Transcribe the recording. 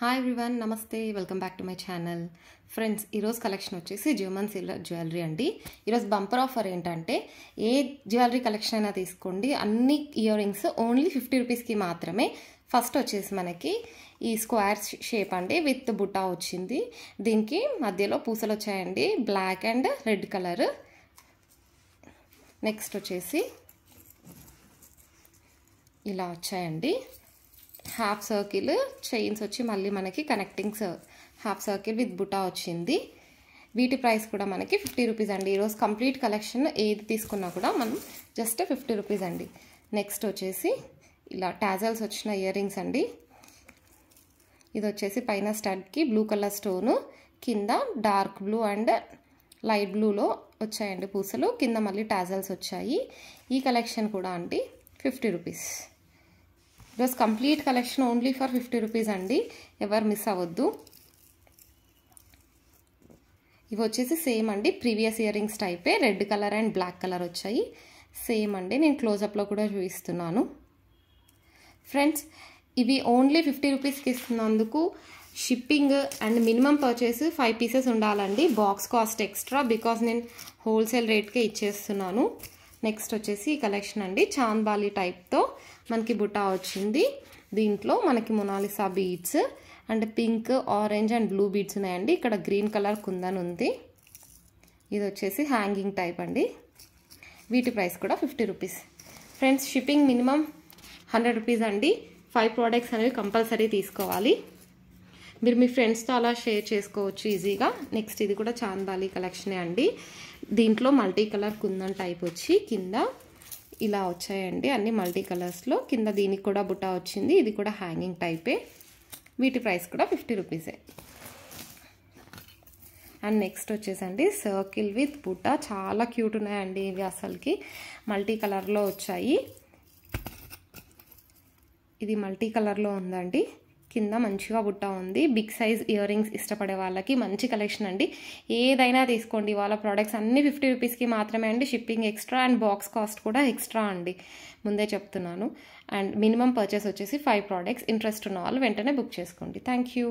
Hi everyone, నమస్తే, welcome back to my channel. Friends, ఈరోజు collection వచ్చేసి జర్మన్ సిల్వర్ జ్యువెలరీ అండి. ఈరోజు బంపర్ ఆఫర్ ఏంటంటే ఏ జ్యువెలరీ కలెక్షన్ అయినా తీసుకోండి, అన్ని ఇయర్ రింగ్స్ ఓన్లీ 50 రూపీస్కి మాత్రమే. ఫస్ట్ వచ్చేసి మనకి ఈ స్క్వేర్ షేప్ అండి విత్ బుటా వచ్చింది. దీనికి మధ్యలో పూసలు వచ్చాయండి, black and red colour. Next వచ్చేసి ఇలా వచ్చాయండి, హాఫ్ సర్కిల్ చైన్స్ వచ్చి మళ్ళీ మనకి కనెక్టింగ్ హాఫ్ సర్కిల్ విత్ బుటా వచ్చింది. వీటి ప్రైస్ కూడా మనకి 50 రూపీస్ అండి. ఈరోజు కంప్లీట్ కలెక్షన్ ఏది తీసుకున్నా కూడా మనం జస్ట్ 50 రూపీస్ అండి. నెక్స్ట్ వచ్చేసి ఇలా టాజల్స్ వచ్చిన ఇయర్ రింగ్స్ అండి. ఇది వచ్చేసి పైన స్టడ్కి బ్లూ కలర్ స్టోను, కింద డార్క్ బ్లూ అండ్ లైట్ బ్లూలో వచ్చాయండి పూసలు, కింద మళ్ళీ టాజల్స్ వచ్చాయి. ఈ కలెక్షన్ కూడా అండి 50 రూపీస్. ఈరోజు complete collection only for 50 rupees అండి, ఎవరు మిస్ అవ్వద్దు. ఇవి వచ్చేసి సేమ్ అండి, ప్రీవియస్ ఇయర్ రింగ్స్ టైపే, red colour and black colour వచ్చాయి. సేమ్ అండి, నేను క్లోజప్లో కూడా చూపిస్తున్నాను. ఫ్రెండ్స్, ఇవి ఓన్లీ 50 రూపీస్కి ఇస్తున్నందుకు shipping and minimum purchase 5 pieces ఉండాలండి. బాక్స్ కాస్ట్ ఎక్స్ట్రా, బికాస్ నేను హోల్సేల్ రేట్కే ఇచ్చేస్తున్నాను. నెక్స్ట్ వచ్చేసి ఈ కలెక్షన్ అండి, చాంద్బాలి టైప్తో మనకి బుటా వచ్చింది. దీంట్లో మనకి Mona Lisa beads and pink, orange and blue beads ఉన్నాయండి. ఇక్కడ గ్రీన్ కలర్ కుందన్ ఉంది. ఇది వచ్చేసి హ్యాంగింగ్ టైప్ అండి. వీటి ప్రైస్ కూడా 50 rupees. Friends, shipping minimum 100 rupees అండి. 5 ప్రోడక్ట్స్ అనేవి కంపల్సరీ తీసుకోవాలి. మీరు మీ ఫ్రెండ్స్తో అలా షేర్ చేసుకోవచ్చు ఈజీగా. నెక్స్ట్ ఇది కూడా చాంద్బాలి కలెక్షనే అండి. దీంట్లో మల్టీ కలర్ కుందన్ టైప్ వచ్చి కింద ఇలా వచ్చాయండి, అన్ని మల్టీ కలర్స్లో. కింద దీనికి కూడా బుటా వచ్చింది, ఇది కూడా హ్యాంగింగ్ టైపే. వీటి ప్రైస్ కూడా 50 రూపీసే. అండ్ నెక్స్ట్ వచ్చేసండి సర్కిల్ విత్ బుటా, చాలా క్యూట్ ఉన్నాయండి ఇవి, అసలుకి మల్టీ కలర్లో వచ్చాయి. ఇది మల్టీ కలర్లో ఉందండి, కింద మంచిగా బుట్ట ఉంది. బిగ్ సైజ్ ఇయర్ రింగ్స్ ఇష్టపడే వాళ్ళకి మంచి కలెక్షన్ అండి. ఏదైనా తీసుకోండి, వాళ్ళ ప్రోడక్ట్స్ అన్ని 50 రూపీస్కి మాత్రమే అండి. Shipping extra and box cost కూడా ఎక్స్ట్రా అండి, ముందే చెప్తున్నాను. అండ్ మినిమం పర్చేస్ వచ్చేసి 5 ప్రోడక్ట్స్. ఇంట్రెస్ట్ ఉన్న వాళ్ళు వెంటనే బుక్ చేసుకోండి. Thank you.